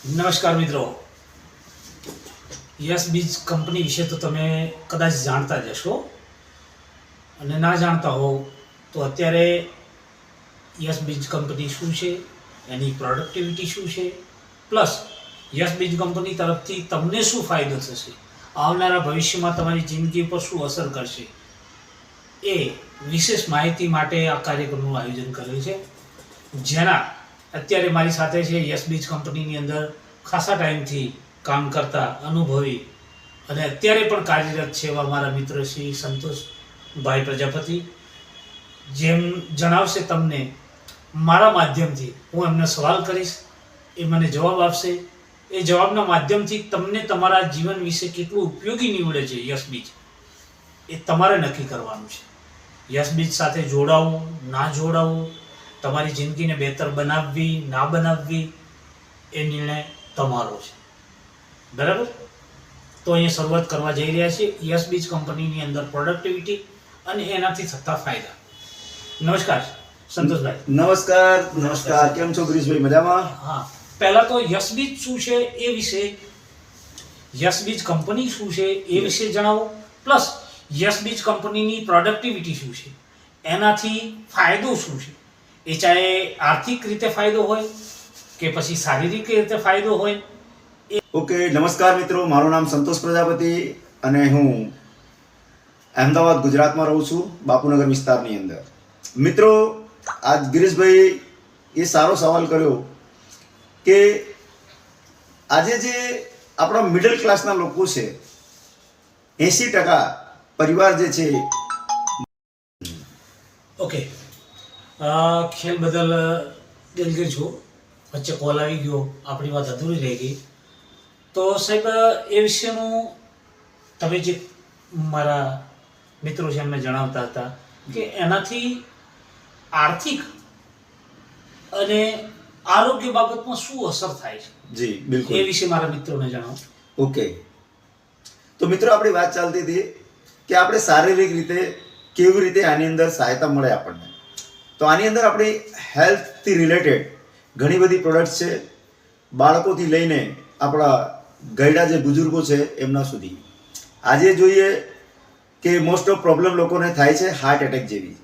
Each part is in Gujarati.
નમસ્કાર મિત્રો, યસ બીજ કંપની વિશે તો તમે કદાચ જાણતા જ હશો, અને ના જાણતા હો તો અત્યારે યસ બીજ કંપની શું છે, એની પ્રોડક્ટિવિટી શું છે, પ્લસ યસ બીજ કંપની તરફથી તમને શું ફાયદો થશે, આવનારા ભવિષ્યમાં તમારી જિંદગી પર શું અસર કરશે, એ વિશેષ માહિતી માટે આ કાર્યક્રમનું આયોજન કરેલ છે. જેના અત્યારે મારી સાથે છે યસ બીજ કંપનીની અંદર ખાસા ટાઈમથી કામ કરતા અનુભવી અને અત્યારે પણ કાર્યરત છે એવા મારા મિત્ર શ્રી સંતોષભાઈ પ્રજાપતિ, જેમ જણાવશે તમને મારા માધ્યમથી. હું એમને સવાલ કરીશ, એ મને જવાબ આપશે. એ જવાબના માધ્યમથી તમને તમારા જીવન વિશે કેટલું ઉપયોગી નીવડે છે યસ બીજ, એ તમારે નક્કી કરવાનું છે. યસ બીજ સાથે જોડાવું ના જોડાવું, તમારી જિંદગીને બહેતર બનાવવી ના બનાવવી, એ નિર્ણય તમારો છે. બરાબર? તો અહીંયા શરૂઆત કરવા જઈ રહ્યા છીએ યસ બીજ કંપનીની અંદર પ્રોડક્ટિવિટી અને એનાથી થતા ફાયદા. નમસ્કાર સંતોષભાઈ. નમસ્કાર. કેમ છો ગિરીશભાઈ? મજામાં? હા, પહેલા તો યસ બીજ શું છે એ વિશે, યસ બીજ કંપની શું છે એ વિશે જણાવો, પ્લસ યસ બીજ કંપનીની પ્રોડક્ટિવિટી શું છે, એનાથી ફાયદો શું છે. એ ચાહે આર્થિક રીતે ફાયદો હોય કે પછી શારીરિક રીતે ફાયદો હોય. ઓકે, નમસ્કાર મિત્રો. મારું નામ સંતોષ પ્રજાપતિ અને હું અમદાવાદ ગુજરાતમાં રહું છું, બાપુનગર વિસ્તારની અંદર. મિત્રો, આજ ગિરીશભાઈ એ સારો સવાલ કર્યો કે આજે જે આપણા મિડલ ક્લાસના લોકો છે, 80% પરિવાર જે છે. ઓકે, ખેલ બદલ દિલગીર છું, વચ્ચે કોલ આવી ગયો, આપણી વાત અધૂરી રહી ગઈ. તો સાહેબ, એ વિશેનું તમે જે મારા મિત્રો છે એમને જણાવતા હતા કે એનાથી આર્થિક અને આરોગ્ય બાબતમાં શું અસર થાય છે. જી બિલકુલ, એ વિશે મારા મિત્રોને જણાવો. ઓકે, તો મિત્રો આપણી વાત ચાલતી હતી કે આપણે શારીરિક રીતે કેવી રીતે આની અંદર સહાયતા મળે આપણને. તો આની અંદર આપણી હેલ્થથી રિલેટેડ ઘણી બધી પ્રોડક્ટ્સ છે, બાળકોથી લઈને આપણા ગયડા જે બુઝુર્ગો છે એમના સુધી. આજે જોઈએ કે મોસ્ટ ઓફ પ્રોબ્લેમ લોકોને થાય છે હાર્ટ એટેક જેવી,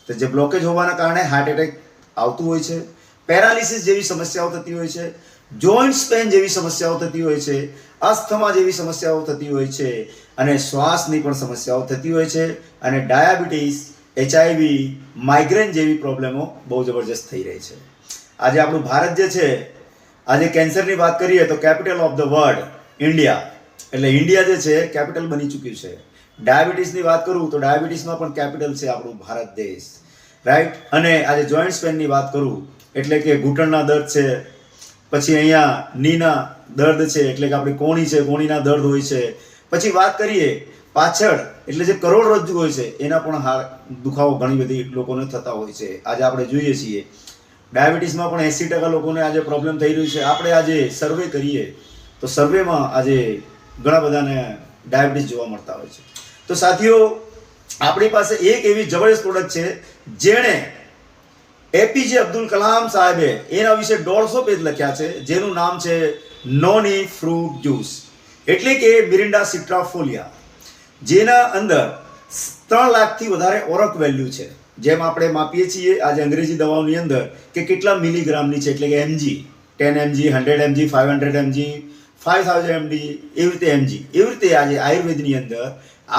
તો જે બ્લોકેજ હોવાના કારણે હાર્ટ એટેક આવતું હોય છે, પેરાલિસિસ જેવી સમસ્યાઓ થતી હોય છે, જોઇન્ટ્સ પેન જેવી સમસ્યાઓ થતી હોય છે, અસ્થમા જેવી સમસ્યાઓ થતી હોય છે, અને શ્વાસની પણ સમસ્યાઓ થતી હોય છે, અને ડાયાબિટીસ, HIV, માઇગ્રેન જેવી પ્રોબ્લેમો બહુ જબરજસ્ત થઈ રહી છે. આજે આપણું ભારત જે છે, આજે કેન્સરની વાત કરીએ તો capital of the world India, એટલે ઇન્ડિયા જે છે કેપિટલ બની ચૂક્યું છે. ડાયાબિટીસની વાત કરું તો ડાયાબિટીસમાં પણ કેપિટલ છે આપણું ભારત દેશ, રાઈટ. અને આજે જોઇન્ટ્સ પેનની વાત કરું એટલે કે ઘૂંટણના દર્દ છે, પછી અહીંયા નીના દર્દ છે, એટલે કે આપણી કોણી છે, કોણીના દર્દ હોય છે. પછી વાત કરીએ પાછળ, એટલે જે કરોડરજ્જુ હોય છે એના પણ દુખાવો ઘણી બધી લોકોને થતા હોય છે. આજે આપણે જોઈએ છીએ ડાયાબિટીસમાં પણ 80% લોકોને આજે પ્રોબ્લેમ થઈ રહ્યું છે. આપણે આજે સર્વે કરીએ તો સર્વેમાં આજે ઘણા બધાને ડાયાબિટીસ જોવા મળતા હોય છે. તો સાથીઓ, આપણી પાસે એક એવી જબરદસ્ત પ્રોડક્ટ છે જેણે APJ અબ્દુલ કલામ સાહેબે એના વિશે 150 પેજ લખ્યા છે, જેનું નામ છે નોની ફ્રૂટ જ્યુસ, એટલે કે મિરિન્ડા સિટ્રાફોલિયા, જેના અંદર 3 લાખથી વધારે ઓરક વેલ્યુ છે. જેમ આપણે માપીએ છીએ આજે અંગ્રેજી દવાઓની અંદર કે કેટલા મિલીગ્રામની છે, એટલે કે mg, 10 mg, 100 mg, 500 mg, 5000 mg, એવી રીતે mg, એવી રીતે આજે આયુર્વેદની અંદર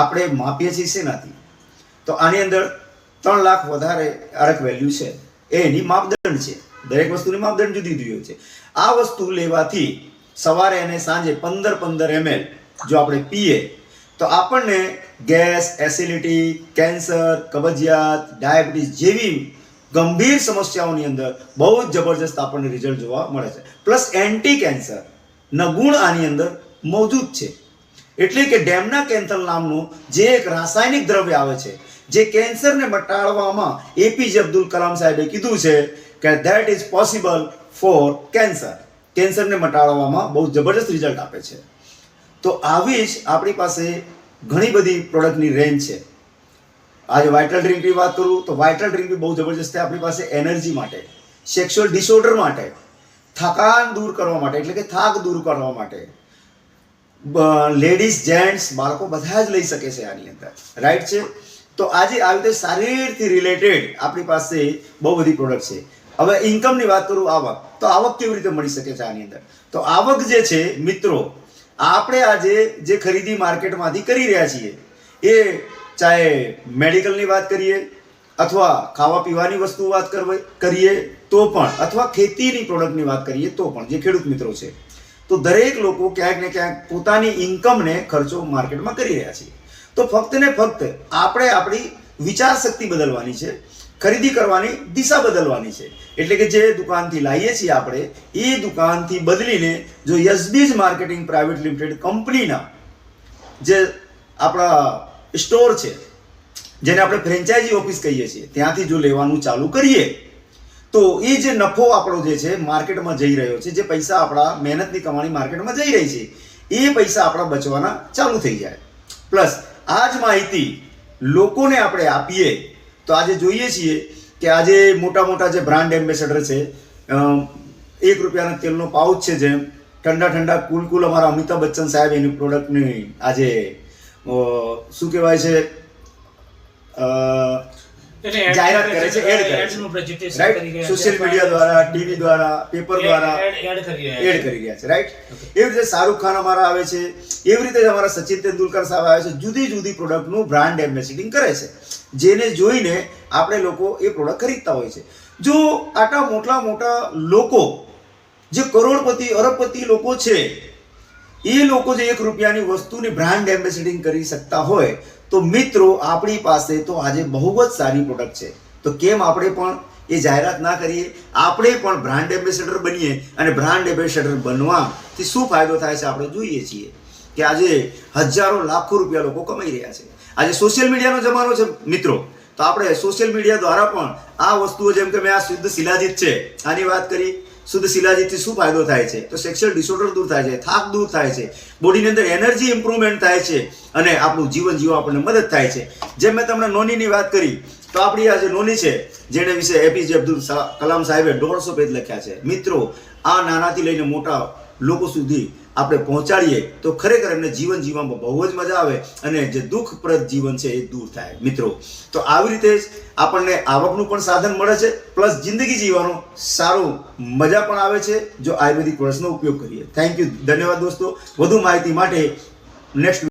આપણે માપીએ છીએ શેનાથી? તો આની અંદર 3 લાખ વધારે ઓરક વેલ્યુ છે. એની માપદંડ છે, દરેક વસ્તુની માપદંડ જુદી જુદી હોય છે. આ વસ્તુ લેવાથી સવારે અને સાંજે 15 ml જો આપણે પીએ તો આપણને ગેસ, એસિડિટી, કેન્સર, કબજિયાત, ડાયાબિટીસ જેવી ગંભીર સમસ્યાઓની અંદર બહુ જ જબરજસ્ત આપણને રિઝલ્ટ જોવા મળે છે. પ્લસ એન્ટી કેન્સર ના ગુણ આની અંદર મોજૂદ છે. એટલે કે ડેમના કેન્થલ નામનું જે એક રાસાયણિક દ્રવ્ય આવે છે, જે કેન્સરને મટાડવામાં APJ અબ્દુલ કલામ સાહેબે કીધું છે કે that is possible for cancer. કેન્સરને મટાડવામાં બહુ જબરજસ્ત રિઝલ્ટ આપે છે. તો આવી જ આપણી પાસે ઘણી બધી પ્રોડક્ટની રેન્જ છે. આજે વાઇટલ ડ્રિંકની વાત કરું તો વાઇટલ ડ્રિંક બી બહુ જબરજસ્ત છે આપણી પાસે એનર્જી માટે, સેક્સ્યુઅલ ડિસઓર્ડર માટે, થકાન દૂર કરવા માટે, એટલે કે થાક દૂર કરવા માટે લેડીઝ, જેન્ટ્સ, બાળકો બધા જ લઈ શકે છે આની અંદર, રાઈટ છે. તો આજે આવી રીતે શારીરથી રિલેટેડ આપણી પાસે બહુ બધી પ્રોડક્ટ છે. હવે ઇન્કમની વાત કરું, આવક, તો આવક કેવી રીતે મળી શકે છે આની અંદર? તો આવક જે છે મિત્રો, આપણે આજે જે ખરીદી માર્કેટમાંથી કરી રહ્યા છીએ, એ ચાહે મેડિકલની વાત કરીએ અથવા ખાવા પીવાની વસ્તુ વાત કરીએ તો પણ, અથવા ખેતીની પ્રોડક્ટની વાત કરીએ તો પણ, જે ખેડૂત મિત્રો છે, તો દરેક લોકો ક્યાંક ને ક્યાંક પોતાની ઇન્કમને ખર્ચો માર્કેટમાં કરી રહ્યા છે. તો ફક્ત ને ફક્ત આપણે આપણી વિચાર શક્તિ બદલવાની છે, ખરીદી કરવાની દિશા બદલવાની છે. એટલે કે જે દુકાનથી લાવીએ છીએ આપણે, એ દુકાનથી બદલીને જો યશબીજ માર્કેટિંગ પ્રાઇવેટ લિમિટેડ કંપનીના જે આપણા સ્ટોર છે, જેને આપણે ફ્રેન્ચાઇઝી ઓફિસ કહીએ છીએ, ત્યાંથી જો લેવાનું ચાલુ કરીએ તો એ જે નફો આપણો જે છે માર્કેટમાં જઈ રહ્યો છે, જે પૈસા આપણા મહેનતની કમાણી માર્કેટમાં જઈ રહી છે, એ પૈસા આપણા બચવાના ચાલુ થઈ જાય. પ્લસ આ જ માહિતી લોકોને આપણે આપીએ તો આજે જોઈએ છીએ કે આજે મોટા મોટા જે બ્રાન્ડ એમ્બેસેડર છે, 1 રૂપિયાના તેલનો પાઉચ છે, જેમ ઠંડા ઠંડા કુલ અમારા અમિતાભ બચ્ચન સાહેબ એની પ્રોડક્ટની આજે શું કહેવાય છે જાહેરાત કરે છે, એડ કરે છે, રાઈટ? સોશિયલ મીડિયા દ્વારા, ટીવી દ્વારા, પેપર દ્વારા એડ કરી રહ્યા છે, રાઈટ? એવી રીતે શાહરૂખ ખાન અમારા આવે છે, એવી રીતે જ અમારા સચિન તેંડુલકર સાહેબ આવે છે, જુદી જુદી પ્રોડક્ટનું બ્રાન્ડ એમ્બેસેડિંગ કરે છે, જેને જોઈને આપણે લોકો એ પ્રોડક્ટ ખરીદતા હોય છે. જો આટલા મોટા લોકો, જે કરોડપતિ અરબપતિ લોકો છે, એ લોકો જે 1 રૂપિયાની વસ્તુની બ્રાન્ડ એમ્બેસેડિંગ કરી શકતા હોય, તો મિત્રો આપણી પાસે તો આજે બહુ જ સારી પ્રોડક્ટ છે. તો કેમ આપણે પણ એ જાહેરાત ના કરીએ? આપણે પણ બ્રાન્ડ એમ્બેસેડર બનીએ. અને બ્રાન્ડ એમ્બેસેડર બનવાથી શું ફાયદો થાય છે આપણે જોઈએ છીએ કે આજે હજારો લાખો રૂપિયા લોકો કમાઈ રહ્યા છે. આજે સોશિયલ મીડિયાનો જમાનો છે મિત્રો, તો આપણે સોશિયલ મીડિયા દ્વારા પણ આ વસ્તુઓ, જેમ કે મેં આ શુદ્ધ શિલાજીત છે આની વાત કરી, શુદ્ધ શિલાજીતથી શું ફાયદો થાય છે? તો સેક્સ્યુઅલ ડિસઓર્ડર દૂર થાય છે, થાક દૂર થાય છે, બોડીની અંદર એનર્જી ઇમ્પ્રુવમેન્ટ થાય છે, અને આપણું જીવન જીવવા આપણને મદદ થાય છે. જેમ મેં તમને નોનીની વાત કરી, તો આપણી આ જે નોની છે, જેને વિશે એપીજે અબ્દુલ કલામ સાહેબે 150 પેજ લખ્યા છે. મિત્રો, આ નાનાથી લઈને મોટા લોકો સુધી આપણે પહોંચાડીએ તો ખરેખર એમને જીવન જીવવામાં બહુ જ મજા આવે, અને જે દુઃખપ્રદ જીવન છે એ દૂર થાય મિત્રો. તો આવી રીતે જ આપણને આવકનું પણ સાધન મળે છે, પ્લસ જિંદગી જીવવાનો સારું મજા પણ આવે છે જો આયુર્વેદિક પ્રોડક્ટ્સનો ઉપયોગ કરીએ. થેન્ક યુ, ધન્યવાદ દોસ્તો. વધુ માહિતી માટે નેક્સ્ટ